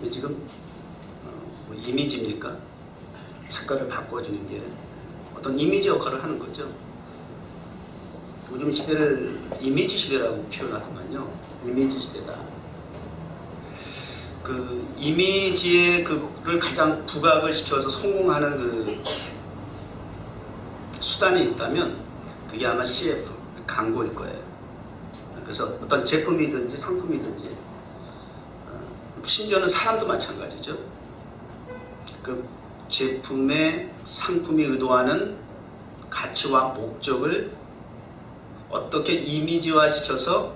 이게 지금 뭐 이미지입니까? 색깔을 바꿔주는 게 어떤 이미지 역할을 하는 거죠. 요즘 시대를 이미지 시대라고 표현하더만요. 이미지 시대다. 그 이미지에 그를 가장 부각을 시켜서 성공하는 그 수단이 있다면 그게 아마 CF, 광고일 거예요. 그래서 어떤 제품이든지 상품이든지 심지어는 사람도 마찬가지죠. 그 제품의 상품이 의도하는 가치와 목적을 어떻게 이미지화 시켜서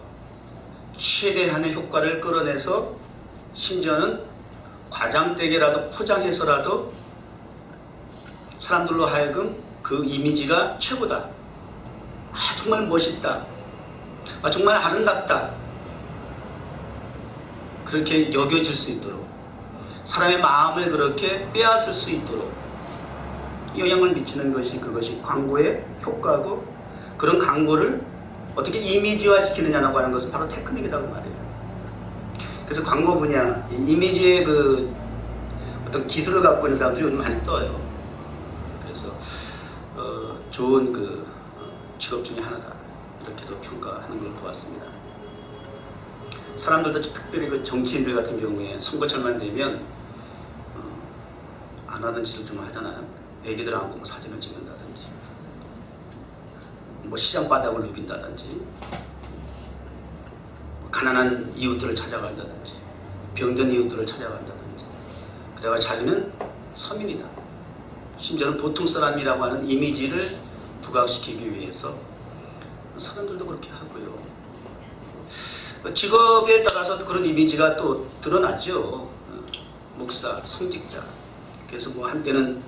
최대한의 효과를 끌어내서 심지어는 과장되게라도 포장해서라도 사람들로 하여금 그 이미지가 최고다. 정말 멋있다. 정말 아름답다. 그렇게 여겨질 수 있도록 사람의 마음을 그렇게 빼앗을 수 있도록 영향을 미치는 것이 그것이 광고의 효과고 그런 광고를 어떻게 이미지화 시키느냐라고 하는 것은 바로 테크닉이라고 말해요. 그래서 광고 분야, 이미지의 그 어떤 기술을 갖고 있는 사람들이 요즘 많이 떠요. 그래서 좋은 그 직업 중에 하나다. 이렇게도 평가하는 걸 보았습니다. 사람들도 특별히 그 정치인들 같은 경우에 선거철만 되면 안 하던 짓을 좀 하잖아요. 애기들 안고 뭐 사진을 찍는다든지, 뭐 시장 바닥을 누빈다든지, 가난한 이웃들을 찾아간다든지, 병든 이웃들을 찾아간다든지. 그래가 자기는 서민이다. 심지어는 보통 사람이라고 하는 이미지를 부각시키기 위해서 사람들도 그렇게 하고요. 직업에 따라서 그런 이미지가 또 드러나죠. 목사, 성직자. 그래서 뭐 한때는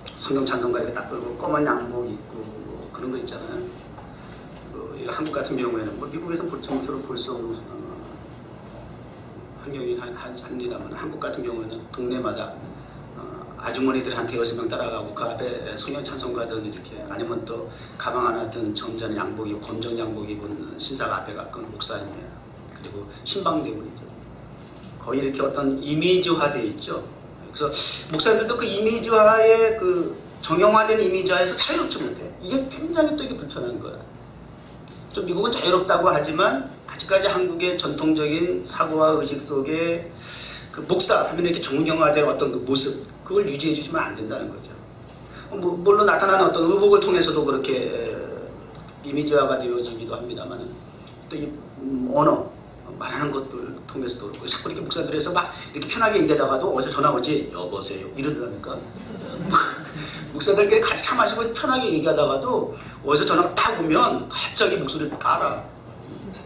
성경 찬송가에 딱 걸고 검은 양복 입고 뭐 그런 거 있잖아요. 한국 같은 경우에는 뭐 미국에서는 볼처럼 볼 수 없는 환경이 합니다만 한국 같은 경우에는 동네마다 아주머니들이 한 대여섯 명 따라가고 그 앞에 성경 찬송가든 이렇게 아니면 또 가방 하나 든 점잖은 양복 입고 검정 양복 입은 신사가 앞에 가끔 목사님이에요. 그리고 신방대원이죠. 거의 이렇게 어떤 이미지화되어 있죠. 그래서 목사님들도 그 이미지화의 그 정형화된 이미지화에서 자유롭지 못해. 이게 굉장히 또 이게 불편한 거야. 좀 미국은 자유롭다고 하지만 아직까지 한국의 전통적인 사고와 의식 속에 그 목사 하면 이렇게 정형화된 어떤 그 모습 그걸 유지해 주시면 안 된다는 거죠. 물론 나타나는 어떤 의복을 통해서도 그렇게 이미지화가 되어지기도 합니다만 또 이 언어 말하는 것들 통해서도 그렇고 자꾸 이렇게 목사들에서 막 이렇게 편하게 얘기하다가도 어디서 전화 오지 여보세요 이러더라니까. 목사들끼리 같이 차 마시고 편하게 얘기하다가도 어디서 전화가 딱 오면 갑자기 목소리를 깔아.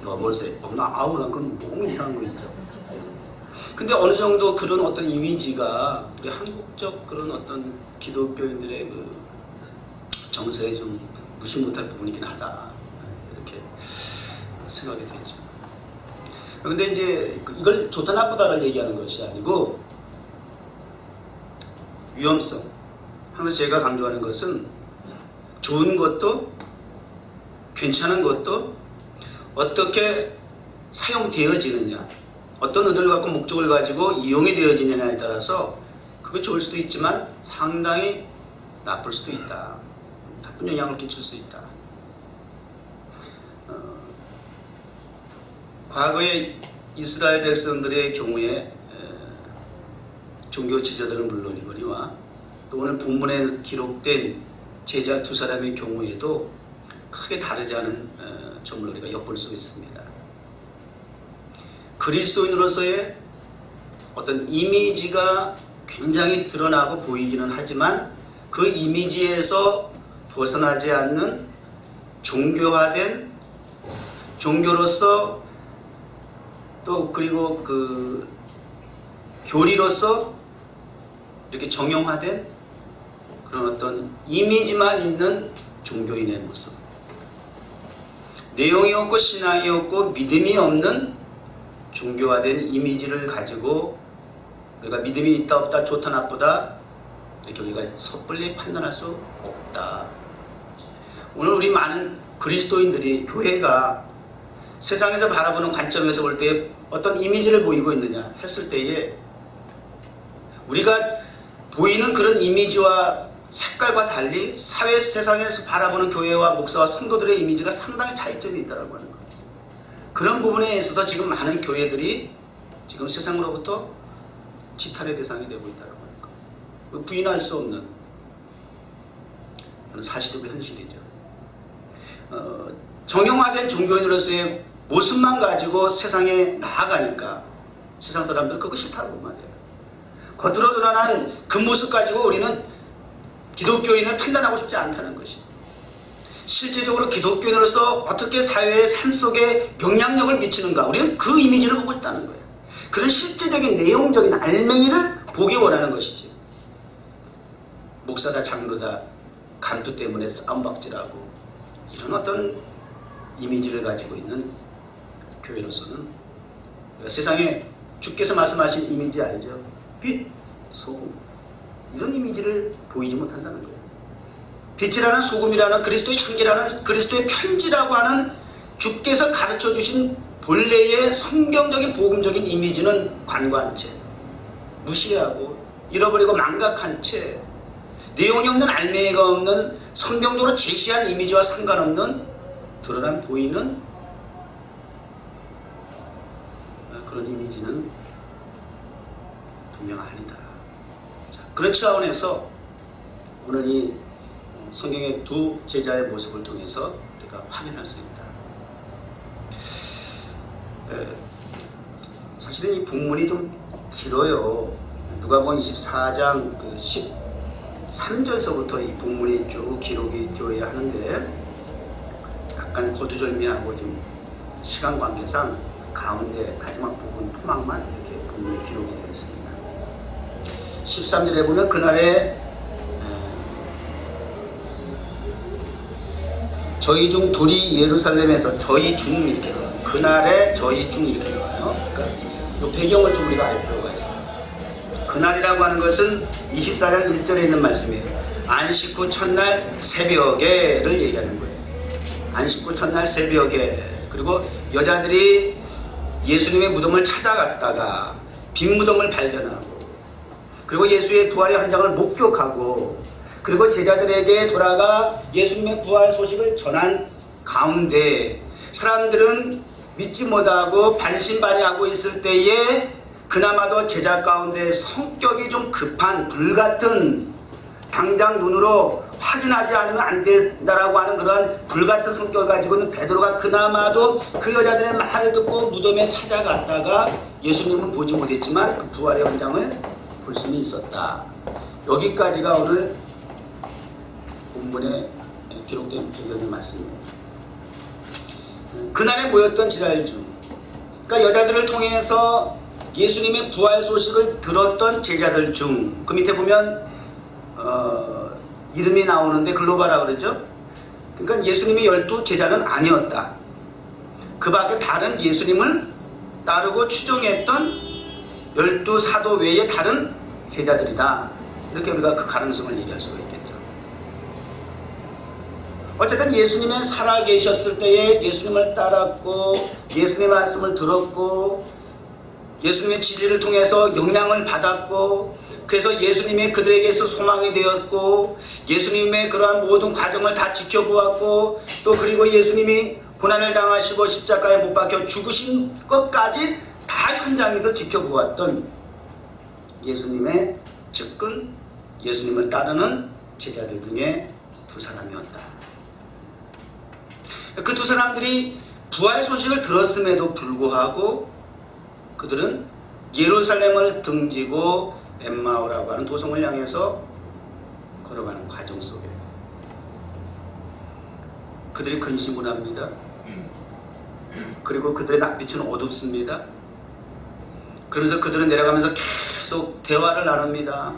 여보세요. 난 그건 너무 이상한 거 있죠. 근데 어느 정도 그런 어떤 이미지가 우리 한국적 그런 어떤 기독교인들의 그 정서에 좀 무시 못할 부분이긴 하다. 이렇게 생각이 되죠. 근데 이제 이걸 좋다 나쁘다를 얘기하는 것이 아니고 위험성. 항상 제가 강조하는 것은 좋은 것도 괜찮은 것도 어떻게 사용되어지느냐, 어떤 의도를 갖고 목적을 가지고 이용이 되어지느냐에 따라서 그게 좋을 수도 있지만 상당히 나쁠 수도 있다. 나쁜 영향을 끼칠 수 있다. 과거에 이스라엘 백성들의 경우에 종교 지도자들은 물론이거니와 또 오늘 본문에 기록된 제자 두 사람의 경우에도 크게 다르지 않은 점을 우리가 엿볼 수 있습니다. 그리스도인으로서의 어떤 이미지가 굉장히 드러나고 보이기는 하지만 그 이미지에서 벗어나지 않는 종교화된 종교로서 또 그리고 그 교리로서 이렇게 정형화된 그런 어떤 이미지만 있는 종교인의 모습. 내용이 없고 신앙이 없고 믿음이 없는 종교화된 이미지를 가지고 우리가 믿음이 있다 없다 좋다 나쁘다 이렇게 우리가 섣불리 판단할 수 없다. 오늘 우리 많은 그리스도인들이 교회가 세상에서 바라보는 관점에서 볼 때 어떤 이미지를 보이고 있느냐 했을 때에 우리가 보이는 그런 이미지와 색깔과 달리 사회 세상에서 바라보는 교회와 목사와 성도들의 이미지가 상당히 차이점이 있다고 하는 거예요. 그런 부분에 있어서 지금 많은 교회들이 지금 세상으로부터 지탄의 대상이 되고 있다고 하는 거예요. 부인할 수 없는 그런 사실이고 현실이죠. 정형화된 종교인으로서의 모습만 가지고 세상에 나아가니까 세상 사람들 그거 싫다고 말해요. 겉으로 드러난 그 모습 가지고 우리는 기독교인을 판단하고 싶지 않다는 것이. 실제적으로 기독교인으로서 어떻게 사회의 삶 속에 영향력을 미치는가, 우리는 그 이미지를 보고 싶다는 거예요. 그런 실제적인 내용적인 알맹이를 보기 원하는 것이지. 목사다 장로다 간투 때문에 싸움박질하고 이런 어떤 이미지를 가지고 있는 교회로서는 세상에 주께서 말씀하신 이미지 알죠? 빛, 소금, 이런 이미지를 보이지 못한다는 거예요. 빛이라는 소금이라는 그리스도의 향기라는 그리스도의 편지라고 하는 주께서 가르쳐 주신 본래의 성경적인 복음적인 이미지는 관과한 채, 무시하고 잃어버리고 망각한 채, 내용이 없는 알맹이가 없는 성경적으로 제시한 이미지와 상관없는 드러난 보이는 그런 이미지는 분명 아니다. 자, 그런 차원에서 오늘 이 성경의 두 제자의 모습을 통해서 우리가 확인할 수 있다. 사실은 이 본문이 좀 길어요. 누가복음 24장 13절서부터 이 본문이 쭉 기록이 되어야 하는데 약간 거두절미하고 좀 시간 관계상 가운데 마지막 부분 토막만 이렇게 본문에 기록이 되어 있습니다. 13절에 보면 그날에 저희 중 둘이 예루살렘에서 저희 중 이렇게 나와요. 그날에 저희 중 이렇게 나와요. 그러니까 이 배경을 좀 우리가 알 필요가 있어요. 그날이라고 하는 것은 24장 1절에 있는 말씀이에요. 안식 후 첫날 새벽에를 얘기하는 거예요. 안식 후 첫날 새벽에. 그리고 여자들이 예수님의 무덤을 찾아갔다가 빈 무덤을 발견하고, 그리고 예수의 부활의 현장을 목격하고, 그리고 제자들에게 돌아가 예수님의 부활 소식을 전한 가운데 사람들은 믿지 못하고 반신반의하고 있을 때에 그나마도 제자 가운데 성격이 좀 급한 불같은, 당장 눈으로 확인하지 않으면 안 된다라고 하는 그런 불같은 성격을 가지고 있는 베드로가 그나마도 그 여자들의 말을 듣고 무덤에 찾아갔다가 예수님은 보지 못했지만 그 부활의 현장을 볼 수는 있었다. 여기까지가 오늘 본문에 기록된 배경의 말씀이에요. 그날에 모였던 제자들 중, 그러니까 여자들을 통해서 예수님의 부활 소식을 들었던 제자들 중, 그 밑에 보면 이름이 나오는데 글로바라 그러죠. 그러니까 예수님의 12 제자는 아니었다. 그 밖에 다른 예수님을 따르고 추종했던 12 사도 외에 다른 제자들이다. 이렇게 우리가 그 가능성을 얘기할 수가 있겠죠. 어쨌든 예수님의 살아 계셨을 때에 예수님을 따랐고 예수님의 말씀을 들었고 예수님의 진리를 통해서 영향을 받았고, 그래서 예수님의 그들에게서 소망이 되었고, 예수님의 그러한 모든 과정을 다 지켜보았고, 또 그리고 예수님이 고난을 당하시고 십자가에 못 박혀 죽으신 것까지 다 현장에서 지켜보았던 예수님의 측근, 예수님을 따르는 제자들 중에 두 사람이었다. 그 두 사람들이 부활 소식을 들었음에도 불구하고 그들은 예루살렘을 등지고 엠마오라고 하는 도성을 향해서 걸어가는 과정 속에 그들이 근심을 합니다. 그리고 그들의 낯빛은 어둡습니다. 그래서 그들은 내려가면서 계속 대화를 나눕니다.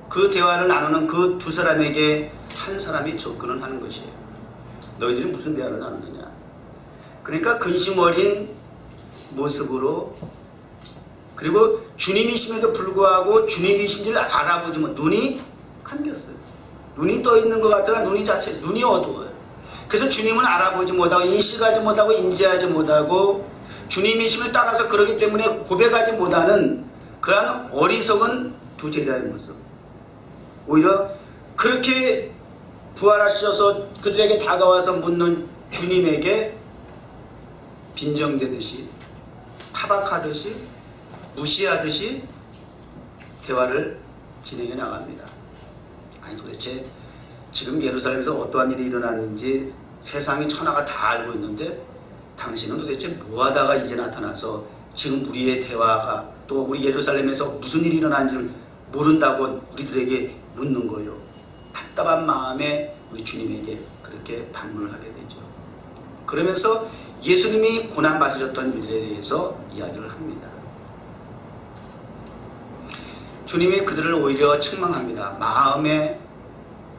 그 대화를 나누는 그 두 사람에게 한 사람이 접근을 하는 것이에요. 너희들이 무슨 대화를 나누느냐. 그러니까 근심 어린 모습으로, 그리고 주님이심에도 불구하고 주님이신지를 알아보지 못, 눈이 감겼어요. 눈이 떠 있는 것 같으나 눈이 자체, 눈이 어두워요. 그래서 주님을 알아보지 못하고 인식하지 못하고 인지하지 못하고 주님이심을 따라서 그러기 때문에 고백하지 못하는 그러한 어리석은 두 제자의 모습, 오히려 그렇게 부활하셔서 그들에게 다가와서 묻는 주님에게 빈정대듯이, 타박하듯이, 무시하듯이 대화를 진행해 나갑니다. 아니 도대체 지금 예루살렘에서 어떠한 일이 일어났는지 세상의 천하가 다 알고 있는데 당신은 도대체 뭐하다가 이제 나타나서 지금 우리의 대화가 또 우리 예루살렘에서 무슨 일이 일어난지를 모른다고 우리들에게 묻는 거예요. 답답한 마음에 우리 주님에게 그렇게 반문을 하게 되죠. 그러면서 예수님이 고난받으셨던 일들에 대해서 이야기를 합니다. 주님이 그들을 오히려 책망합니다. 마음에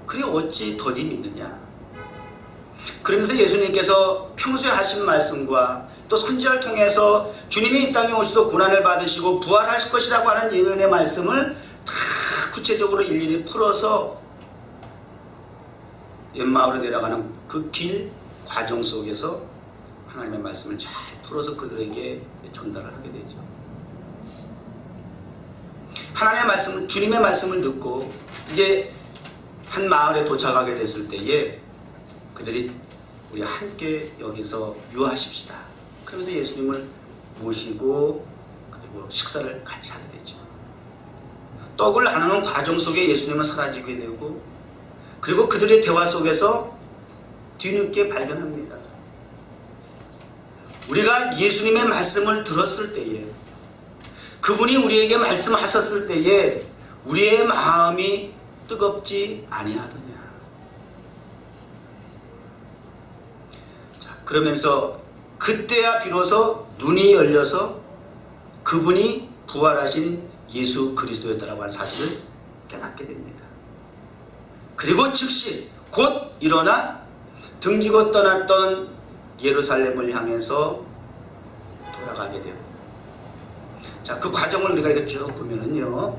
그래 어찌 더디 믿느냐. 그러면서 예수님께서 평소에 하신 말씀과 또 선지자를 통해서 주님이 이 땅에 오셔서 고난을 받으시고 부활하실 것이라고 하는 예언의 말씀을 다 구체적으로 일일이 풀어서 엠마오로 내려가는 그 길 과정 속에서 하나님의 말씀을 잘 풀어서 그들에게 전달을 하게 되죠. 하나님의 말씀, 주님의 말씀을 듣고 이제 한 마을에 도착하게 됐을 때에 그들이 우리 함께 여기서 유하십시다. 그러면서 예수님을 모시고 그리고 식사를 같이 하게 되죠. 떡을 나누는 과정 속에 예수님은 사라지게 되고 그리고 그들의 대화 속에서 뒤늦게 발견합니다. 우리가 예수님의 말씀을 들었을 때에 그분이 우리에게 말씀하셨을 때에 우리의 마음이 뜨겁지 아니하더냐. 자, 그러면서 그때야 비로소 눈이 열려서 그분이 부활하신 예수 그리스도였다라고 하는 사실을 깨닫게 됩니다. 그리고 즉시 곧 일어나 등지고 떠났던 예루살렘을 향해서 돌아가게 돼요. 자, 그 과정을 우리가 이렇게 쭉 보면은요,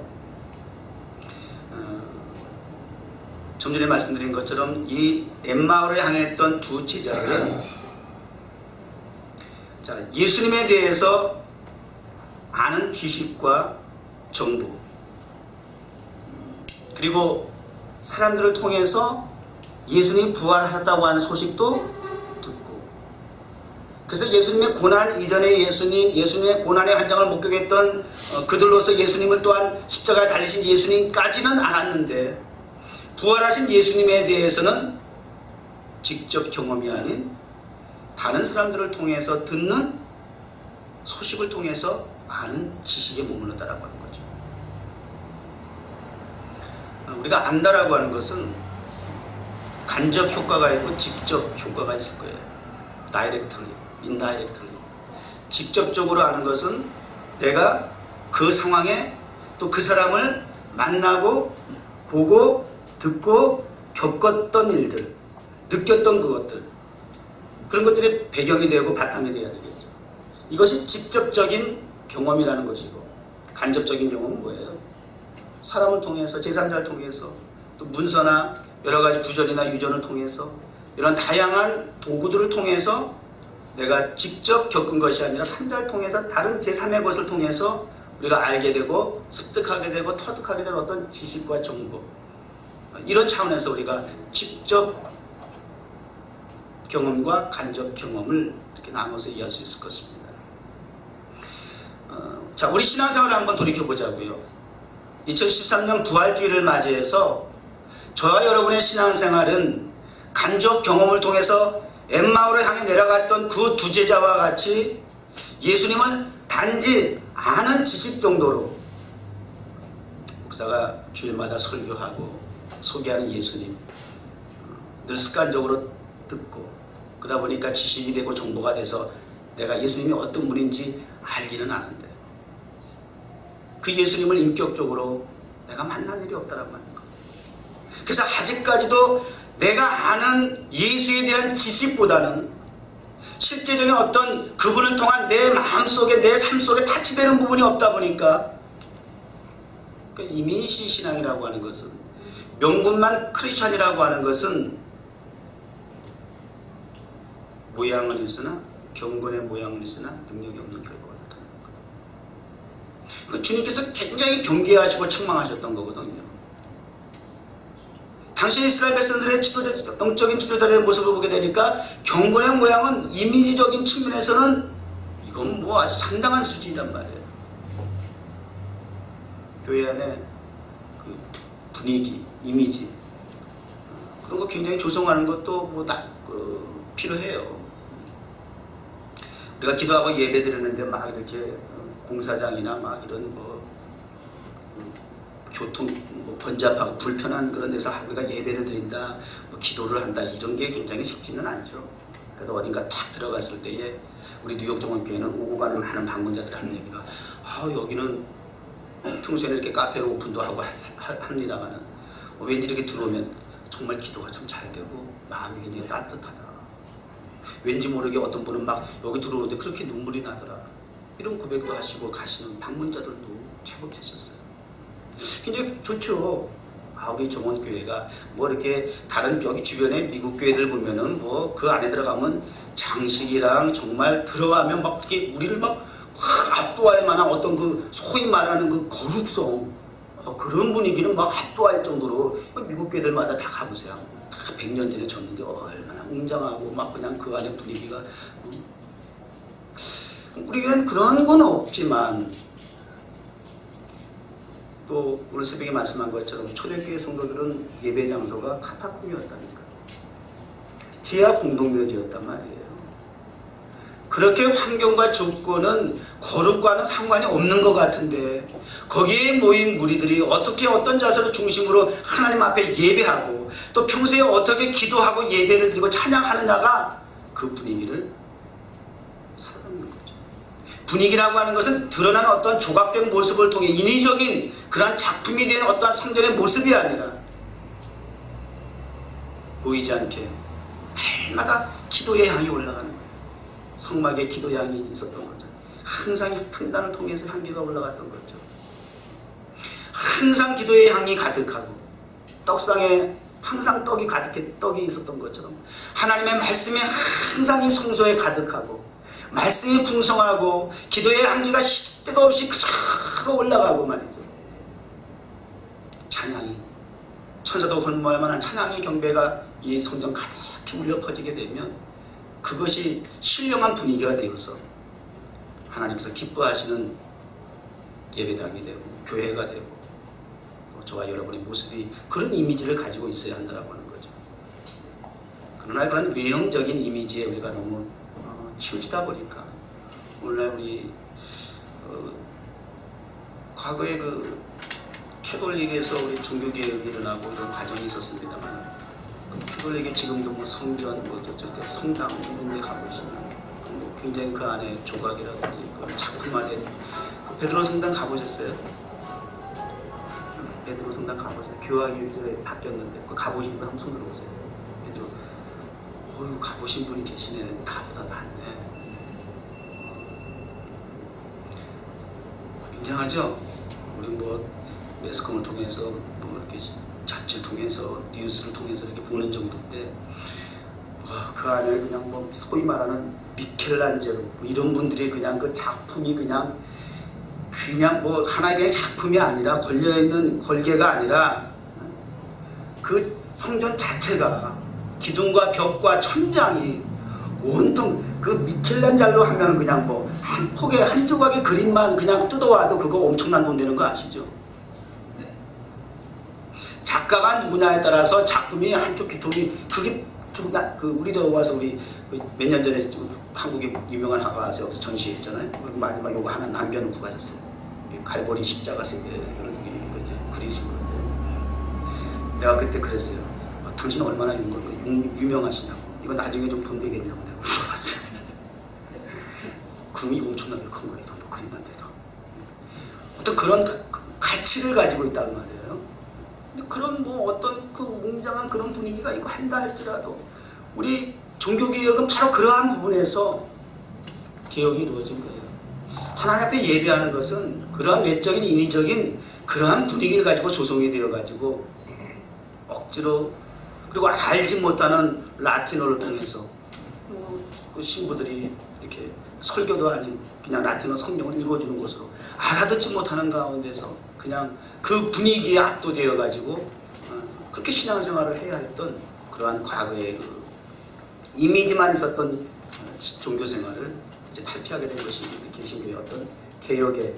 좀 전에 말씀드린 것처럼 이 엠마오를 향했던 두 제자들은 자, 예수님에 대해서 아는 지식과 정보 그리고 사람들을 통해서 예수님이 부활하셨다고 하는 소식도 듣고 그래서 예수님의 고난 이전에 예수님의 고난의 현장을 목격했던 그들로서 예수님을 또한 십자가에 달리신 예수님까지는 알았는데 부활하신 예수님에 대해서는 직접 경험이 아닌 다른 사람들을 통해서 듣는 소식을 통해서 아는 지식에 머물렀다라고 하는 거죠. 우리가 안다라고 하는 것은 간접 효과가 있고 직접 효과가 있을 거예요. Directly, indirectly. 직접적으로 아는 것은 내가 그 상황에 또 그 사람을 만나고 보고 듣고 겪었던 일들, 느꼈던 그것들, 그런 것들이 배경이 되고 바탕이 되어야 되겠죠. 이것이 직접적인 경험이라는 것이고 간접적인 경험은 뭐예요? 사람을 통해서, 제3자를 통해서, 또 문서나 여러 가지 구전이나 유전을 통해서 이런 다양한 도구들을 통해서 내가 직접 겪은 것이 아니라 3자를 통해서 다른 제3의 것을 통해서 우리가 알게 되고 습득하게 되고 터득하게 되는 어떤 지식과 정보, 이런 차원에서 우리가 직접 경험과 간접 경험을 이렇게 나눠서 이해할 수 있을 것입니다. 자, 우리 신앙생활을 한번 돌이켜보자고요. 2013년 부활주의를 맞이해서 저와 여러분의 신앙생활은 간접 경험을 통해서 엠마오를 향해 내려갔던 그 두 제자와 같이 예수님을 단지 아는 지식 정도로 목사가 주일마다 설교하고 소개하는 예수님 늘 습관적으로 듣고 그러다 보니까 지식이 되고 정보가 돼서 내가 예수님이 어떤 분인지 알기는 아는데 그 예수님을 인격적으로 내가 만난 일이 없다라고 하는 거예요. 그래서 아직까지도 내가 아는 예수에 대한 지식보다는 실제적인 어떤 그분을 통한 내 마음속에 내 삶 속에 타치되는 부분이 없다 보니까 이미시 신앙이라고 하는 것은 명분만 크리스찬이라고 하는 것은 모양은 있으나 경건의 모양은 있으나 능력이 없는 결과가 나타나는 거예요. 그 주님께서 굉장히 경계하시고 책망하셨던 거거든요. 당시 이스라엘 백성들의 영적인 지도자들의 모습을 보게 되니까 경건의 모양은 이미지적인 측면에서는 이건 뭐 아주 상당한 수준이란 말이에요. 교회 안에 그 분위기, 이미지 그런 거 굉장히 조성하는 것도 뭐 필요해요. 우리가 기도하고 예배 드리는데 막 이렇게 공사장이나 막 이런 뭐 교통 번잡하고 불편한 그런 데서 우리가 예배를 드린다, 뭐 기도를 한다 이런 게 굉장히 쉽지는 않죠. 그래도 어딘가 딱 들어갔을 때에 우리 뉴욕 정원교회는 오고 가는 많은 방문자들이 하는 얘기가 여기는 평소에는 이렇게 카페로 오픈도 하고 합니다만은 왠지 이렇게 들어오면 정말 기도가 좀 잘 되고 마음이 굉장히 따뜻하다. 왠지 모르게 어떤 분은 막 여기 들어오는데 그렇게 눈물이 나더라. 이런 고백도 하시고 가시는 방문자들도 제법 계셨어요. 굉장히 좋죠. 우리 정원교회가 뭐 이렇게 다른 여기 주변에 미국 교회들 보면은 뭐 그 안에 들어가면 장식이랑 정말 들어가면 막 이렇게 우리를 막 압도할 만한 어떤 그 소위 말하는 그 거룩성 그런 분위기는 막 압도할 정도로 미국 교회들마다 다 가보세요. 다 100년 전에 졌는데 얼마나 웅장하고 막 그냥 그 안에 분위기가 우리 교회는 그런 건 없지만 또 오늘 새벽에 말씀한 것처럼 초대교회 성도들은 예배 장소가 카타콤이었다니까. 지하 공동묘지였단 말이에요. 그렇게 환경과 조건은 거룩과는 상관이 없는 것 같은데 거기에 모인 무리들이 어떻게 어떤 자세를 중심으로 하나님 앞에 예배하고 또 평소에 어떻게 기도하고 예배를 드리고 찬양하느냐가 그 분위기를 살아가는 거죠. 분위기라고 하는 것은 드러난 어떤 조각된 모습을 통해 인위적인 그러한 작품이 된 어떠한 성전의 모습이 아니라 보이지 않게 날마다 기도의 향이 올라가는 거예요. 성막에 기도의 향이 있었던 거죠. 항상 판단을 통해서 향기가 올라갔던 거죠. 항상 기도의 향이 가득하고 떡상에 항상 떡이 있었던 것처럼 하나님의 말씀이 항상 이 성소에 가득하고 말씀이 풍성하고 기도의 향기가 시대도 없이 그저 올라가고 말이죠. 찬양이 천사도 훌륭할 만한 찬양의 경배가 이 성전 가득히 울려 퍼지게 되면 그것이 신령한 분위기가 되어서 하나님께서 기뻐하시는 예배당이 되고 교회가 되고 또 저와 여러분의 모습이 그런 이미지를 가지고 있어야 한다고 하는 거죠. 그러나 그런 외형적인 이미지에 우리가 너무 치우치다 보니까 오늘날 우리 과거에 그 캐톨릭에서 우리 종교개혁이 일어나고 이런 과정이 있었습니다만 캐톨릭이 지금도 뭐 성전, 성당 이런 데 가보시면 뭐 굉장히 그 안에 조각이라든지 그 작품화된 그 베드로 성당 가보셨어요? 베드로 성당 가보세요. 교황이 이제 바뀌었는데 그 가보신 분 한번 손 들어보세요. 베드로 가보신 분이 계시네. 나보다 낫네. 굉장하죠? 우리 뭐 매스컴을 통해서 뭐 이렇게 잡지를 통해서 뉴스를 통해서 이렇게 보는 정도인데 그 안에 그냥 뭐 소위 말하는 미켈란젤로 뭐 이런 분들이 그냥 그 작품이 그냥 뭐 하나의 작품이 아니라 걸려있는 걸개가 아니라 그 성전 자체가 기둥과 벽과 천장이 온통 그 미켈란젤로 하면 그냥 뭐 한 폭에 한 조각의 그림만 그냥 뜯어와도 그거 엄청난 돈 되는 거 아시죠? 작가가 누구냐에 따라서 작품이 한쪽 기통이 그게 우리도 와서 우리 몇 년 전에 한국에 유명한 화가 와서 여기서 전시했잖아요. 마지막 요거 하나 남겨놓고 가셨어요. 갈보리 십자가 세계를 그리신 건데 내가 그때 그랬어요. 당신 얼마나 유명하시냐고. 이거 나중에 좀 돈 되겠냐고 내가 물어봤어요. 그림이 엄청나게 큰 거예요. 돈 그림만 돼도. 어떤 그런 가치를 가지고 있다는 말이에요. 그런 뭐 어떤 그 웅장한 그런 분위기가 이거 한다 할지라도 우리 종교개혁은 바로 그러한 부분에서 개혁이 이루어진 거예요. 하나님 앞에 예배하는 것은 그러한 외적인 인위적인 그러한 분위기를 가지고 조성이 되어가지고 억지로 그리고 알지 못하는 라틴어를 통해서 그 신부들이 이렇게 설교도 아닌 그냥 라틴어 성경을 읽어주는 것으로 알아듣지 못하는 가운데서 그냥 그 분위기에 압도되어 가지고 그렇게 신앙생활을 해야 했던 그러한 과거의 그 이미지만 있었던 종교생활을 이제 탈피하게 된 것이 개신교의 어떤 개혁의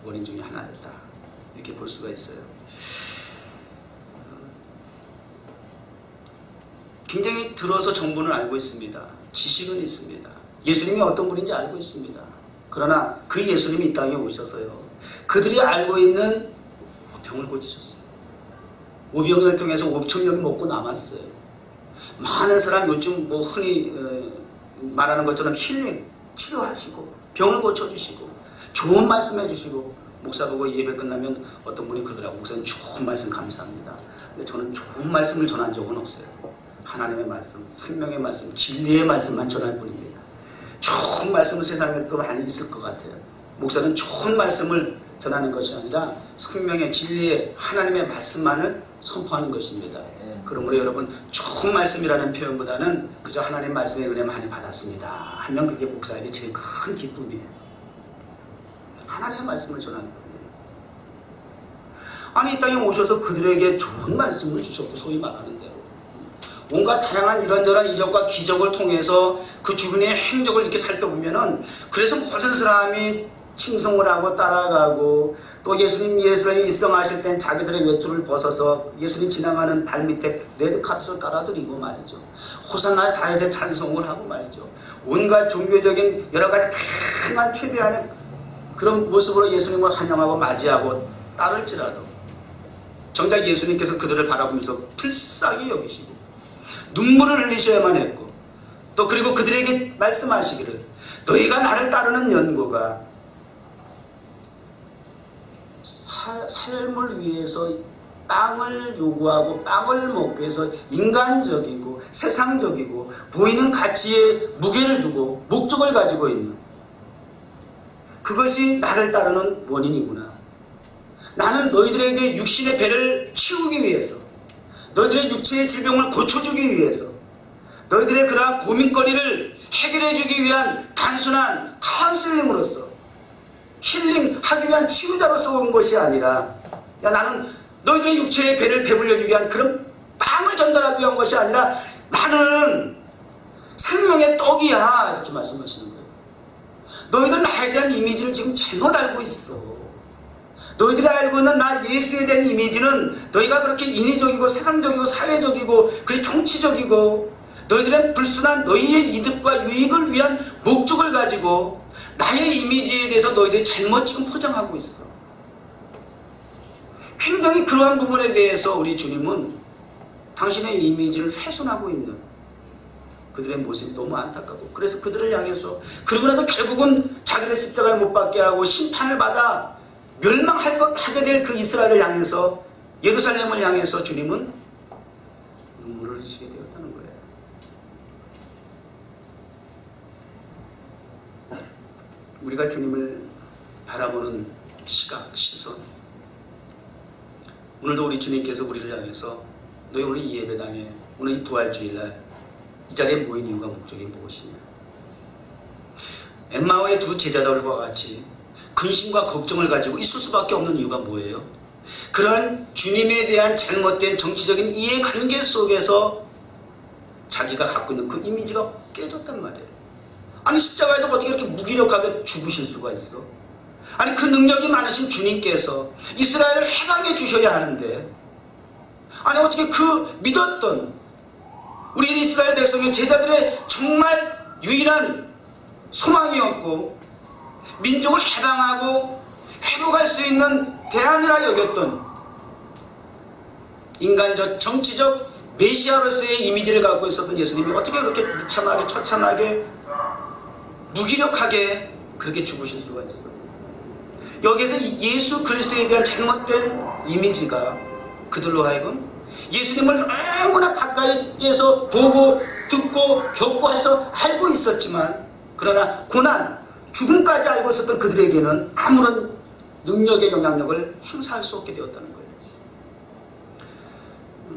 원인 중에 하나였다, 이렇게 볼 수가 있어요. 굉장히 들어서 정보는 알고 있습니다. 지식은 있습니다. 예수님이 어떤 분인지 알고 있습니다. 그러나 그 예수님이 이 땅에 오셔서요, 그들이 알고 있는 병을 고치셨어요. 오병이어를 통해서 5천 명이 먹고 남았어요. 많은 사람 요즘 뭐 흔히 말하는 것처럼 힐링, 치료하시고 병을 고쳐주시고 좋은 말씀 해주시고, 목사 보고 예배 끝나면 어떤 분이 그러더라고요. 목사님 좋은 말씀 감사합니다. 근데 저는 좋은 말씀을 전한 적은 없어요. 하나님의 말씀, 생명의 말씀, 진리의 말씀만 전할 뿐입니다. 좋은 말씀은 세상에 또 많이 있을 것 같아요. 목사는 좋은 말씀을 전하는 것이 아니라 생명의 진리의 하나님의 말씀만을 선포하는 것입니다. 그러므로 여러분, 좋은 말씀이라는 표현보다는 그저 하나님의 말씀의 은혜 많이 받았습니다 하면 그게 목사에게 제일 큰 기쁨이에요. 하나님의 말씀을 전하는 뿐이에요. 아니, 이 땅에 오셔서 그들에게 좋은 말씀을 주셨고, 소위 말하는 대로 온갖 다양한 이런저런 이적과 기적을 통해서 그 주변의 행적을 이렇게 살펴보면은, 그래서 모든 사람이 칭송을 하고 따라가고, 또 예수님이 입성하실 땐 자기들의 외투를 벗어서 예수님 지나가는 발밑에 레드카펫을 깔아드리고 말이죠. 호산나 다윗의 찬송을 하고 말이죠. 온갖 종교적인 여러 가지 다양한 최대한의 그런 모습으로 예수님을 환영하고 맞이하고 따를지라도 정작 예수님께서 그들을 바라보면서 불쌍히 여기시고 눈물을 흘리셔야만 했고, 또 그리고 그들에게 말씀하시기를 너희가 나를 따르는 연고가 삶을 위해서 빵을 요구하고 빵을 먹기 위해서 인간적이고 세상적이고 보이는 가치에 무게를 두고 목적을 가지고 있는, 그것이 나를 따르는 원인이구나. 나는 너희들에게 육신의 배를 치우기 위해서, 너희들의 육체의 질병을 고쳐주기 위해서, 너희들의 그러한 고민거리를 해결해주기 위한 단순한 카운슬링으로서, 힐링하기 위한 치유자로서 온 것이 아니라, 나는 너희들의 육체의 배를 배불려주기 위한 그런 빵을 전달하기 위한 것이 아니라 나는 생명의 떡이야, 이렇게 말씀하시는 거예요. 너희들 나에 대한 이미지를 지금 잘못 알고 있어. 너희들이 알고 있는 나 예수에 대한 이미지는 너희가 그렇게 인위적이고 세상적이고 사회적이고 그리고 정치적이고 너희들의 불순한 너희의 이득과 유익을 위한 목적을 가지고 나의 이미지에 대해서 너희들이 잘못 지금 포장하고 있어. 굉장히 그러한 부분에 대해서 우리 주님은 당신의 이미지를 훼손하고 있는 그들의 모습이 너무 안타깝고, 그래서 그들을 향해서, 그러고 나서 결국은 자기를 십자가에 못 박게 하고 심판을 받아 멸망하게 될 그 이스라엘을 향해서, 예루살렘을 향해서 주님은 눈물을 흘리시게 되었다는 거예요. 우리가 주님을 바라보는 시각, 시선, 오늘도 우리 주님께서 우리를 향해서 너희 오늘 이 예배당에, 오늘 이 부활주일날 이 자리에 모인 이유가 목적이 무엇이냐. 엠마오의 두 제자들과 같이 근심과 걱정을 가지고 있을 수밖에 없는 이유가 뭐예요? 그러한 주님에 대한 잘못된 정치적인 이해관계 속에서 자기가 갖고 있는 그 이미지가 깨졌단 말이에요. 아니, 십자가에서 어떻게 이렇게 무기력하게 죽으실 수가 있어? 아니, 그 능력이 많으신 주님께서 이스라엘을 해방해 주셔야 하는데, 아니 어떻게 그 믿었던 우리 이스라엘 백성의 제자들의 정말 유일한 소망이었고 민족을 해방하고 회복할 수 있는 대안이라 여겼던 인간적 정치적 메시아로서의 이미지를 갖고 있었던 예수님이 어떻게 그렇게 무참하게 처참하게 무기력하게 그렇게 죽으실 수가 있어? 여기에서 예수 그리스도에 대한 잘못된 이미지가 그들로 하여금 예수님을 너무나 가까이에서 보고 듣고 겪고 해서 알고 있었지만, 그러나 고난, 죽음까지 알고 있었던 그들에게는 아무런 능력의 영향력을 행사할 수 없게 되었다는 거예요.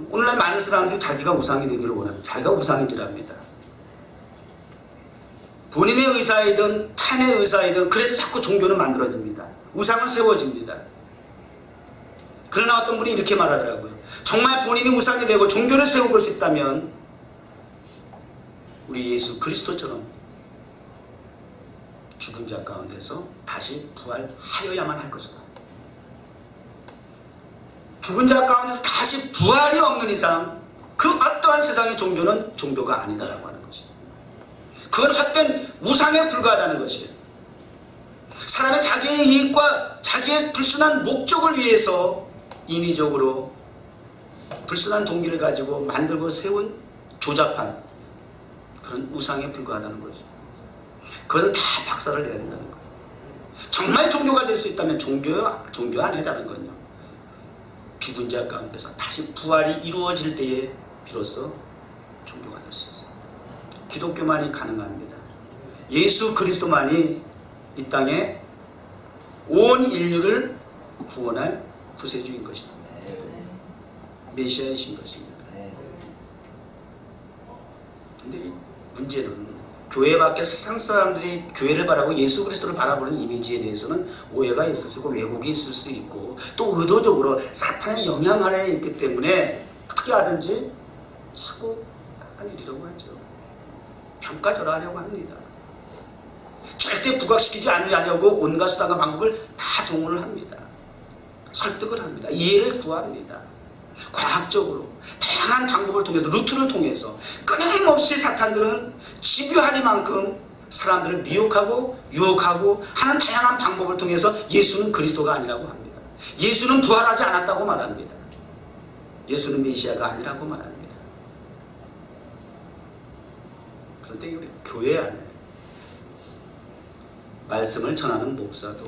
오늘날 많은 사람들이 자기가 우상이 되기를 원합니다. 자기가 우상이랍니다. 본인의 의사이든 타인의 의사이든 그래서 자꾸 종교는 만들어집니다. 우상은 세워집니다. 그러나 어떤 분이 이렇게 말하더라고요. 정말 본인이 우상이 되고 종교를 세우고 싶다면 우리 예수 그리스도처럼 죽은 자 가운데서 다시 부활하여야만 할 것이다. 죽은 자 가운데서 다시 부활이 없는 이상 그 어떠한 세상의 종교는 종교가 아니다라고 하는 것이에요. 그건 헛된 우상에 불과하다는 것이에요. 사람의 자기의 이익과 자기의 불순한 목적을 위해서 인위적으로 불순한 동기를 가지고 만들고 세운 조잡한 그런 우상에 불과하다는 거죠. 그것은 다 박살을 내야 된다는 거예요. 정말 종교가 될 수 있다면 종교 아니다는 건요. 죽은 자 가운데서 다시 부활이 이루어질 때에 비로소 종교가 될 수 있어요. 기독교만이 가능합니다. 예수 그리스도만이 이 땅에 온 인류를 구원할 구세주인 것입니다. 메시아이신 것입니다. 근데 이 문제는 교회 밖에 세상 사람들이 교회를 바라보고 예수 그리스도를 바라보는 이미지에 대해서는 오해가 있을 수 있고 왜곡이 있을 수 있고 또 의도적으로 사탄의 영향 아래에 있기 때문에 어떻게 하든지 자꾸 깎아내리려고 하죠. 평가절하하려고 합니다. 절대 부각시키지 않으려고 온갖 수단과 방법을 다 동원을 합니다. 설득을 합니다. 이해를 구합니다. 과학적으로 다양한 방법을 통해서 루트를 통해서 끊임없이 사탄들은 집요하니만큼 사람들을 미혹하고 유혹하고 하는 다양한 방법을 통해서 예수는 그리스도가 아니라고 합니다. 예수는 부활하지 않았다고 말합니다. 예수는 메시아가 아니라고 말합니다. 그런데 우리 교회 안에 말씀을 전하는 목사도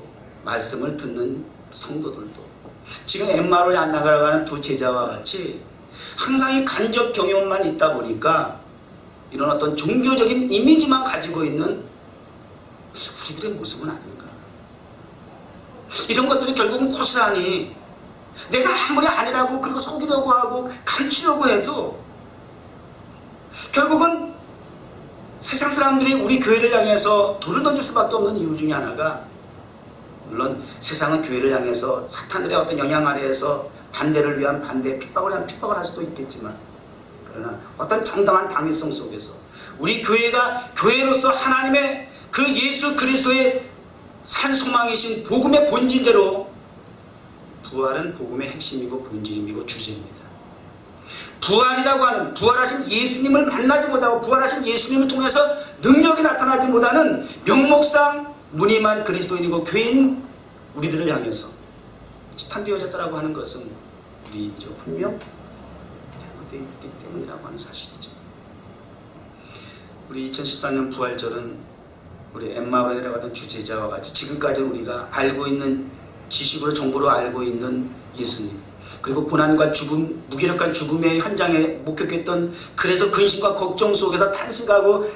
말씀을 듣는 성도들도 지금 엠마오에 안 나가는 두 제자와 같이 항상 이 간접 경험만 있다 보니까 이런 어떤 종교적인 이미지만 가지고 있는 우리들의 모습은 아닌가. 이런 것들이 결국은 고스란히 내가 아무리 아니라고 그리고 속이려고 하고 감추려고 해도 결국은 세상 사람들이 우리 교회를 향해서 돌을 던질 수밖에 없는 이유 중에 하나가 물론 세상은 교회를 향해서 사탄들의 어떤 영향 아래에서 반대를 위한 반대, 핍박을 위한 핍박을 할 수도 있겠지만 그러나 어떤 정당한 당위성 속에서 우리 교회가 교회로서 하나님의 그 예수 그리스도의 산 소망이신 복음의 본질대로 부활은 복음의 핵심이고 본질이고 주제입니다. 부활이라고 하는 부활하신 예수님을 만나지 못하고 부활하신 예수님을 통해서 능력이 나타나지 못하는 명목상 무늬만 그리스도인이고 교회인 우리들을 향해서 치탄되어졌다라고 하는 것은 우리 분명 잘못되어 있기 때문이라고 하는 사실이죠. 우리 2014년 부활절은 우리 엠마오에 내려가던 주제자와 같이 지금까지 우리가 알고 있는 지식으로 정보로 알고 있는 예수님 그리고 고난과 죽음, 무기력한 죽음의 현장에 목격했던 그래서 근심과 걱정 속에서 탄식하고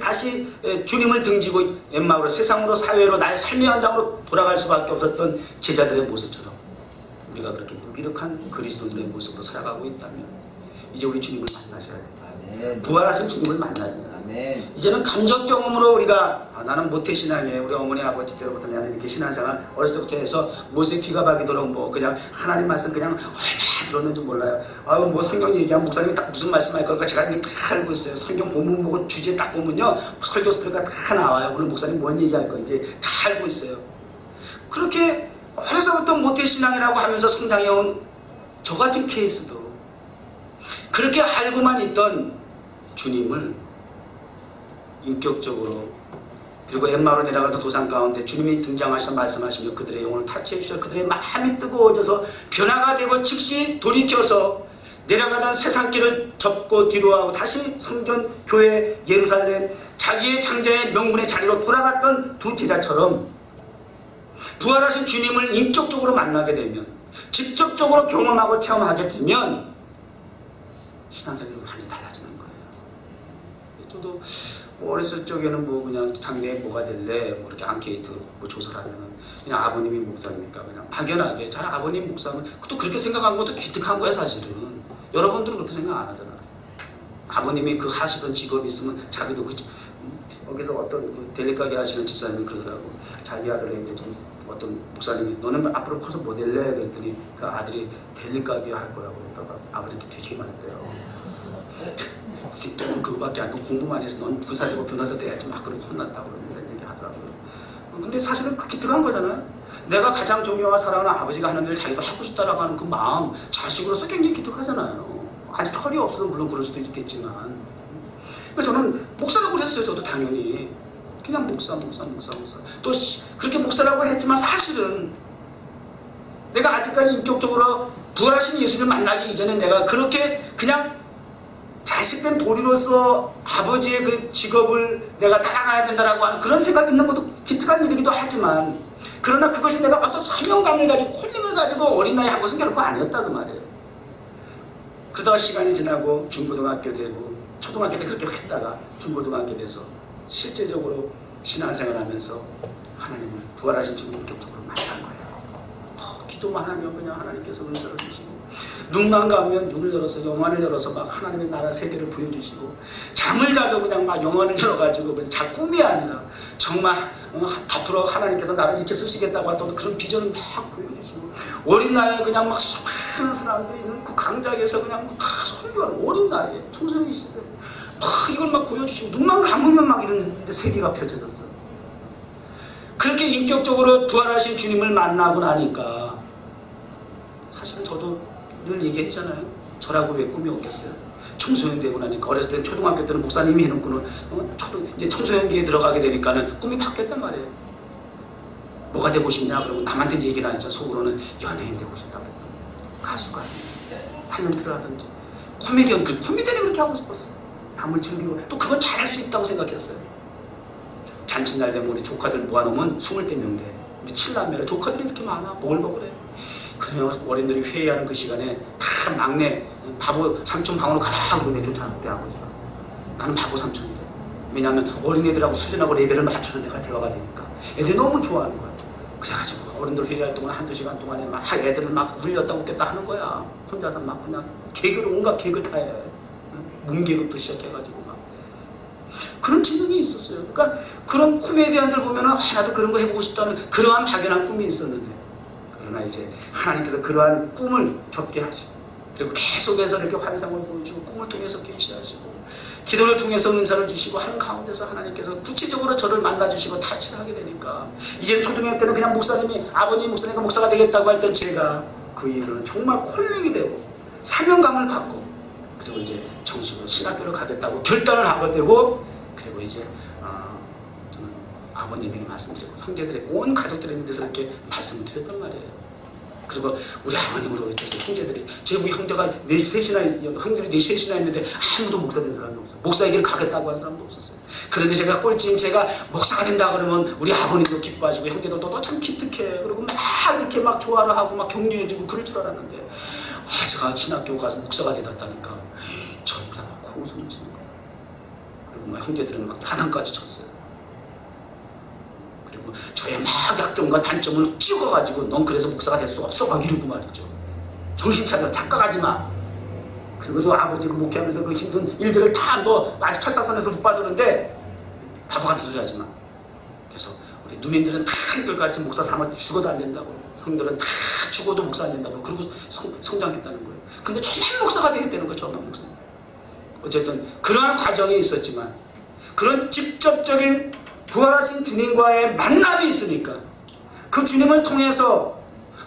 다시 주님을 등지고 엠마오로 세상으로 사회로 나의 삶의 현장으로 돌아갈 수밖에 없었던 제자들의 모습처럼 우리가 그렇게 무기력한 그리스도인의 모습으로 살아가고 있다면 이제 우리 주님을 만나셔야 돼요. 부활하신 주님을 만나야 돼요. 이제는 간접 경험으로 우리가 나는 모태신앙이에요. 우리 어머니 아버지 때부터 나는 이렇게 신앙생활 어렸을 때부터 해서 못에 귀가 박이도록 뭐 그냥 하나님 말씀 그냥 얼마나 들었는지 몰라요. 뭐 성경 얘기하면 목사님이 딱 무슨 말씀할 거니까 제가 이렇게 다 알고 있어요. 성경 본문 보고 주제 딱 보면요 설교 스토리가 다 나와요. 오늘 목사님 뭔 얘기할 건지 다 알고 있어요. 그렇게 어려서부터 모태신앙이라고 하면서 성장해온 저 같은 케이스도 그렇게 알고만 있던 주님을 인격적으로 그리고 엠마오로 내려가던 도상 가운데 주님이 등장하셔서 말씀하시며 그들의 영혼을 타치해 주셔서 그들의 마음이 뜨거워져서 변화가 되고 즉시 돌이켜서 내려가던 세상길을 접고 뒤로하고 다시 성전, 교회, 예루살렘 자기의 장자의 명분의 자리로 돌아갔던 두 제자처럼 부활하신 주님을 인격적으로 만나게 되면 직접적으로 경험하고 체험하게 되면 신앙생활이 많이 달라지는 거예요. 저도 어렸을 적에는 뭐 그냥 장래에 뭐가 될래 뭐 이렇게 앙케이트 뭐 조사를 하면은 그냥 아버님이 목사니까 그냥 막연하게 잘 아버님 목사는 또 그렇게 생각한 것도 기특한 거야 사실은. 여러분들은 그렇게 생각 안 하잖아. 아버님이 그 하시던 직업이 있으면 자기도 그 거기서 어떤 그 델리 가게 하시는 집사님이 그러더라고. 자기 아들에게 좀 어떤 목사님이 너는 앞으로 커서 뭐 될래? 그랬더니 그 아들이 델리 가게 할 거라고 그러다가 아버지한테 되게 맞았대요. 돈 그거밖에 안 되고 공부만 해서 넌 부사 되고 변호사 돼야지 막 그러고 혼났다고 그런 얘기 하더라고요. 근데 사실은 그 기특한 거잖아요. 내가 가장 존경하고 사랑하는 아버지가 하는 일을 자기도 하고 싶다라고 하는 그 마음, 자식으로서 굉장히 기특하잖아요. 아직 철이 없어서 물론 그럴 수도 있겠지만. 그래서 저는 목사라고 그랬어요. 저도 당연히. 그냥 목사. 또 그렇게 목사라고 했지만 사실은 내가 아직까지 인격적으로 부활하신 예수를 만나기 이전에 내가 그렇게 그냥 자식된 도리로서 아버지의 그 직업을 내가 따라가야 된다라고 하는 그런 생각이 있는 것도 기특한 일이기도 하지만, 그러나 그것이 내가 어떤 사명감을 가지고 홀림을 가지고 어린 나이에 한 것은 결코 아니었다 그 말이에요. 그러다가 시간이 지나고 중고등학교 되고 초등학교 때 그렇게 했다가 중고등학교 돼서 실제적으로 신앙생활 하면서 하나님을 부활하신 주님을 본격적으로 만난 거예요. 기도만 하면 그냥 하나님께서 은사를 주시고, 눈만 감으면 눈을 열어서 영안을 열어서 막 하나님의 나라 세계를 보여주시고, 잠을 자도 그냥 막 영안을 열어가지고 자 꿈이 아니라 정말 앞으로 하나님께서 나를 이렇게 쓰시겠다고 했던 그런 비전을 막 보여주시고, 어린 나이에 그냥 막 수많은 사람들이 있는 그 광장에서 그냥 막 설교하는 어린 나이에 청소년 시대 막 이걸 막 보여주시고, 눈만 감으면 막 이런 세계가 펼쳐졌어요. 그렇게 인격적으로 부활하신 주님을 만나고 나니까 사실은 저도 늘 얘기했잖아요. 저라고 왜 꿈이 없겠어요? 청소년 되고 나니까, 어렸을 때 초등학교 때는 목사님이 해놓고는 이제 청소년기에 들어가게 되니까는 꿈이 바뀌었단 말이에요. 뭐가 되고 싶냐 그러면 남한테 얘기를 안 했잖아. 속으로는 연예인 되고 싶다고 했단 말이에요. 가수가 탤런트를 하든지 코미디언, 그 코미디언이 그렇게 하고 싶었어요. 남을 즐기고 또 그건 잘할 수 있다고 생각했어요. 잔칫날 되면 우리 조카들 모아놓으면 20명 돼. 우리 7남매라 조카들이 이렇게 많아. 보글보글해. 그러면 어린들이 회의하는 그 시간에 다 막내 바보 삼촌 방으로 가라 그러고 내쫓아 우리 아버지가. 나는 바보 삼촌인데. 왜냐하면 어린애들하고 수준하고 레벨을 맞춰서 내가 대화가 되니까 애들이 너무 좋아하는 거야. 그래가지고 어른들 회의할 동안 한두 시간 동안에 막 애들을 막 울렸다 웃겼다 하는 거야. 혼자서 막 그냥 개그를 온갖 개그 다 해. 문개그부터 시작해가지고 막 그런 재능이 있었어요. 그러니까 그런 코미디언들 보면은 나도 그런 거 해보고 싶다는 그러한 막연한 꿈이 있었는데, 그러나 이제 하나님께서 그러한 꿈을 접게 하시고, 그리고 계속해서 이렇게 환상을 보여주고 꿈을 통해서 계시하시고 기도를 통해서 은사를 주시고 하는 가운데서 하나님께서 구체적으로 저를 만나주시고 타치를 하게 되니까, 이제 초등학교 때는 그냥 목사님이 아버님 목사님과 목사가 되겠다고 했던 제가 그 이후로는 정말 콜링이 되고 사명감을 받고, 그리고 이제 정식으로 신학교를 가겠다고 결단을 하게 되고, 그리고 이제 저는 아버님에게 말씀드리고 형제들에게 온 가족들에 대해서 이렇게 말씀을 드렸단 말이에요. 그리고 우리 아버님으로 이렇게 형제들이, 제 우리 형제가 형들이 넷이나 있는데 아무도 목사 된 사람이 없어요. 목사의 길을 가겠다고 한 사람도 없었어요. 그런데 제가 꼴찌인 제가 목사가 된다 그러면 우리 아버님도 기뻐하시고 형제도 너 참 기특해. 그리고 막 이렇게 막 좋아를 하고 막 격려해주고 그럴 줄 알았는데, 제가 신학교 가서 목사가 되었다니까 전부 다 막 코웃음을 치는 거예요. 그리고 막 형제들은 막 야단까지 쳤어요. 그리고 저의 막 약점과 단점을 찍어가지고 넌 그래서 목사가 될 수 없어 막 이러고 말이죠. 정신 차려, 착각하지 마. 그리고 또 아버지 그 목회하면서 그 힘든 일들을 다 너 아직 철다선에서 못 봐주는데 바보 같은 소리 하지 마. 그래서 우리 누님들은 다 한결같이 목사 삼아 죽어도 안 된다고, 형들은 다 죽어도 목사 안 된다고, 그리고 성장했다는 거예요. 근데 저만 목사가 되겠다는 거예요. 저만 목사. 어쨌든 그러한 과정이 있었지만, 그런 직접적인 부활하신 주님과의 만남이 있으니까, 그 주님을 통해서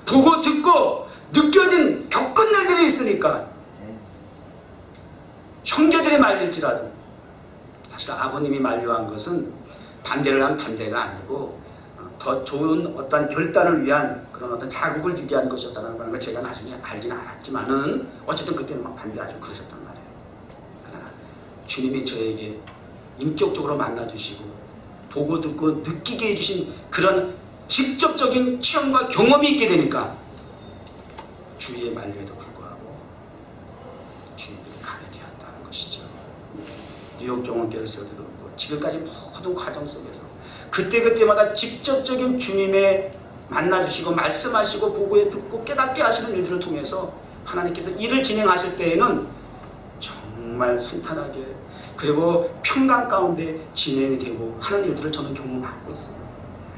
보고 듣고 느껴진 겪은 일들이 있으니까, 형제들이 말릴지라도, 사실 아버님이 만류한 것은 반대를 한 반대가 아니고 더 좋은 어떤 결단을 위한 그런 어떤 자극을 주게 한 것이었다는 걸 제가 나중에 알지는 않았지만은 어쨌든 그때는 막 반대하시고 그러셨단 말이에요. 그러나 주님이 저에게 인격적으로 만나주시고 보고 듣고 느끼게 해주신 그런 직접적인 체험과 경험이 있게 되니까 주위의 만류에도 불구하고 주님이 가게 되었다는 것이죠. 뉴욕 종원교회에서도 그렇고 지금까지 모든 과정 속에서 그때그때마다 직접적인 주님의 만나주시고 말씀하시고 보고 듣고 깨닫게 하시는 일들을 통해서 하나님께서 일을 진행하실 때에는 정말 순탄하게 그리고 평강 가운데 진행이 되고 하는 일들을 저는 경험하고 있어요.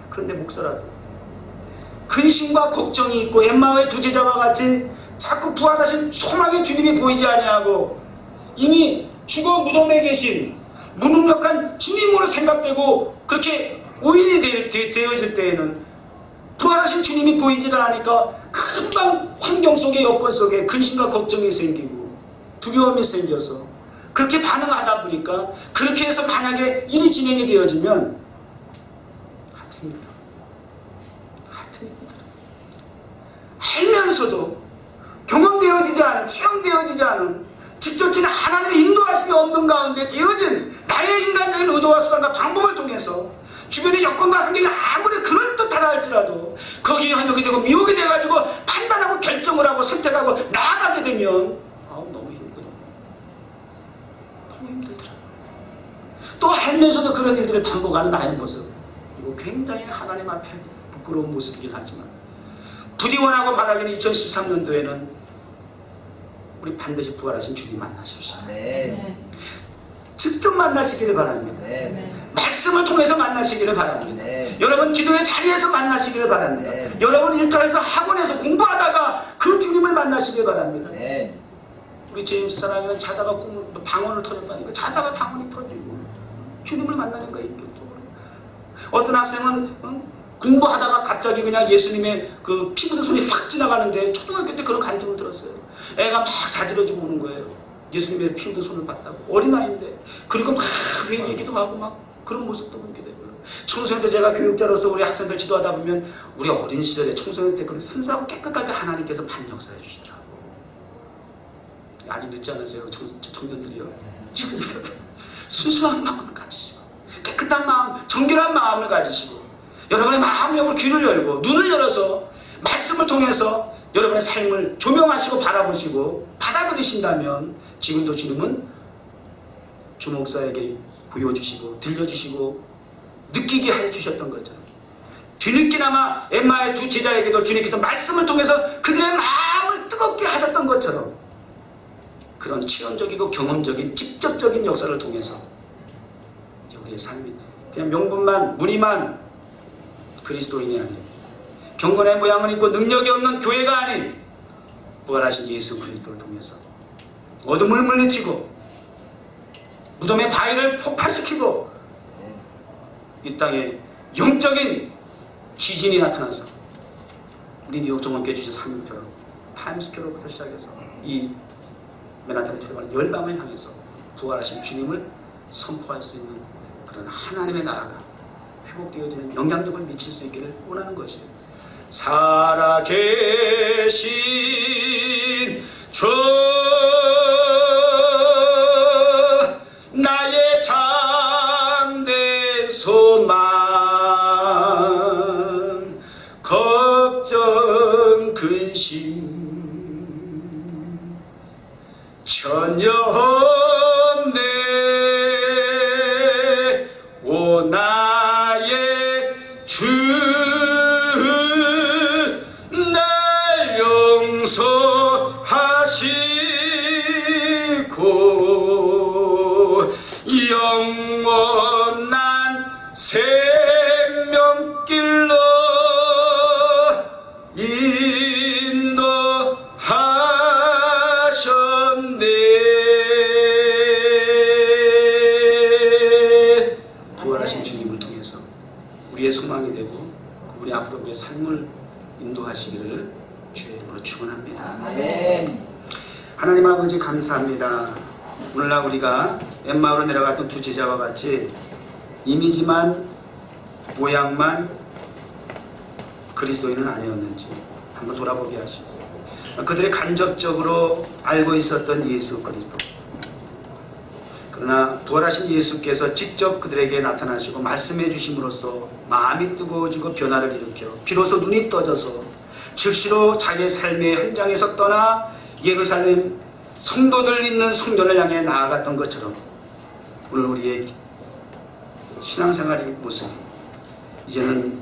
그런데 목사라도 근심과 걱정이 있고 엠마오의 두 제자와 같이 자꾸 부활하신 소망의 주님이 보이지 아니하고 이미 죽어 무덤에 계신 무능력한 주님으로 생각되고 그렇게 오인이 되어질 때에는 부활하신 주님이 보이질 않으니까 금방 환경 속에 여건 속에 근심과 걱정이 생기고 두려움이 생겨서 그렇게 반응하다 보니까 그렇게 해서 만약에 일이 진행이 되어지면 같은 일입니다. 알면서도 경험되어지지 않은, 체험되어지지 않은 직접적인 하나님의 인도하심이 없는 가운데 되어진 나의 인간적인 의도와 수단과 방법을 통해서 주변의 여건과 환경이 아무리 그럴듯하다 할지라도 거기에 현혹이 되고 미혹이 돼가지고 판단하고 결정을 하고 선택하고 나아가게 되면 너무 힘들어. 너무 힘들더라. 또 알면서도 그런 일들을 반복하는 나의 모습, 이거 굉장히 하나님 앞에 부끄러운 모습이긴 하지만 부디 원하고 바라기는 2013년도에는 우리 반드시 부활하신 주님 만나십시오. 네. 직접 만나시기를 바랍니다. 네. 말씀을 통해서 만나시기를 바랍니다. 네. 여러분 기도의 자리에서 만나시기를 바랍니다. 네. 여러분 일터에서 학원에서 공부하다가 그 주님을 만나시길 바랍니다. 네. 우리 제임스 사랑이는 자다가 방언을 터졌다니까 자다가 방언이 터지고 주님을 만나는 거예요. 인격적으로. 어떤 학생은 공부하다가 갑자기 그냥 예수님의 그 피 묻은 손이 확 지나가는데 초등학교 때 그런 감동을 들었어요. 애가 막 자지러지고 오는 거예요. 예수님의 피 묻은 손을 봤다고. 어린아이인데. 그리고 막 얘기도 하고 막 그런 모습도 보게 되고요. 청소년 때 제가 교육자로서 우리 학생들 지도하다 보면 우리 어린 시절에 청소년 때 그 순수하고 깨끗하게 하나님께서 많이 역사해 주시더라고요. 아직 늦지 않으세요, 청년들이요. 지금이라도 순수한 마음을 가지시고 깨끗한 마음, 정결한 마음을 가지시고 여러분의 마음을 귀를 열고 눈을 열어서 말씀을 통해서 여러분의 삶을 조명하시고 바라보시고 받아들이신다면 지금도 주님은 주 목사에게 보여주시고 들려주시고 느끼게 해주셨던 거죠. 뒤늦게나마 엠마의 두 제자에게도 주님께서 말씀을 통해서 그들의 마음을 뜨겁게 하셨던 것처럼 그런 체험적이고 경험적인 직접적인 역사를 통해서 이제 우리의 삶이 그냥 명분만 무리만 그리스도인이 아닌 경건의 모양을 입고 능력이 없는 교회가 아닌 부활하신 예수 그리스도를 통해서 어둠을 물리치고 무덤의 바위를 폭발시키고 이 땅에 영적인 지진이 나타나서 우리 뉴욕 정원교회 주신 사명처럼 타임스퀘어로부터 시작해서 이 맨하탄에 출발하는 열방을 향해서 부활하신 주님을 선포할 수 있는 그런 하나님의 나라가 회복되어지는 영향력을 미칠 수 있기를 원하는 것이에요. 살아계신 주 나의 참된 소망 걱정 근심 전혀 없네 오 나의 주 날 용서하시고 영원한 생명길로 인도하셨네. 부활하신 주님을 통해서 우리의 소망이 되고 우리 앞으로 우리의 삶을 인도하시기를 주의 이름으로 축원합니다. 아멘. 하나님 아버지 감사합니다. 오늘날 우리가 엠마오로 내려갔던 두 제자와 같이 이미지만 모양만 그리스도인은 아니었는지 한번 돌아보게 하시고 그들이 간접적으로 알고 있었던 예수 그리스도, 그러나 부활하신 예수께서 직접 그들에게 나타나시고 말씀해 주심으로써 마음이 뜨거워지고 변화를 일으켜 비로소 눈이 떠져서 즉시로 자기의 삶의 현장에서 떠나 예루살렘 성도들 있는 성전을 향해 나아갔던 것처럼 오늘 우리의 신앙생활의 모습이 이제는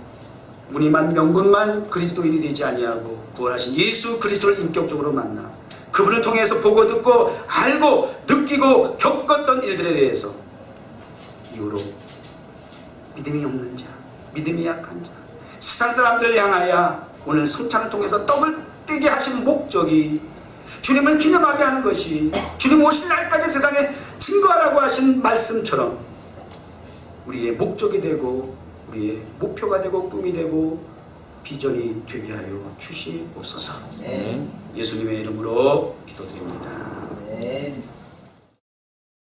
무늬만 명분만 그리스도인이 되지 아니하고 부활하신 예수 그리스도를 인격적으로 만나 그분을 통해서 보고 듣고 알고 느끼고 겪었던 일들에 대해서 이후로 믿음이 없는 자, 믿음이 약한 자, 세상 사람들을 향하여 오늘 성찬을 통해서 떡을 떼게 하신 목적이 주님을 기념하게 하는 것이, 주님 오실 날까지 세상에 증거하라고 하신 말씀처럼 우리의 목적이 되고 우리의 목표가 되고 꿈이 되고 비전이 되게 하여 주시옵소서. 예수님의 이름으로 기도드립니다.